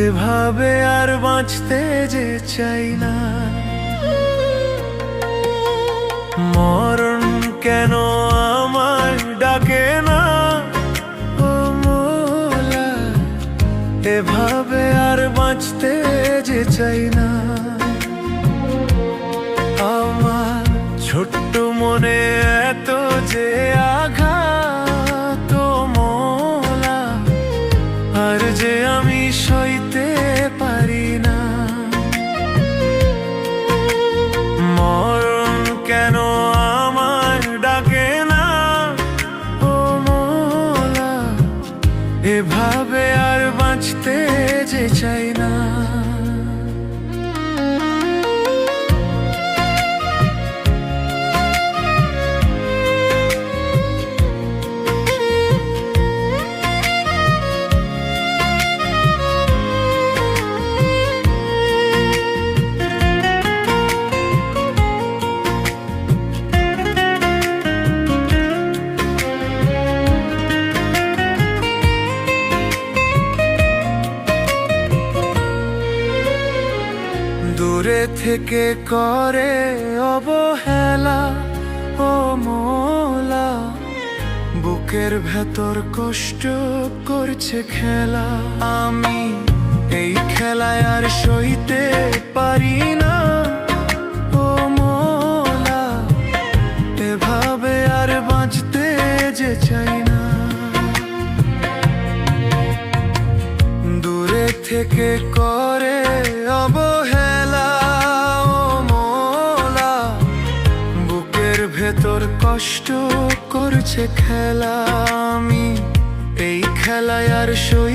এভাবে আর বাঁচতে যে চাই না। মরণ কেন আমায় ডাকে না, ও মোলা, এভাবে আর বাঁচতে যে চাই না। আমার ছোট্ট মনে এত যে আঘাত, ও মোলা, আর যে আমি সইতে পারি না। মরণ কেন আমায় ডাকে না, ও মোলা, এভাবে আর বাঁচতে যে চাই না। দূরে থেকে করে অবহেলা, ও মোলা, বুকের ভেতর কষ্ট করছে খেলা। আমি এই খেলায় আর সইতে পারি না, ও মোলা, এভাবে আর বাঁচতে যে চাই না। দূরে থেকে করে অবহেলা, ও মোলা, বুকের ভেতর কষ্ট করছে খেলা। আমি এই খেলায় আর সই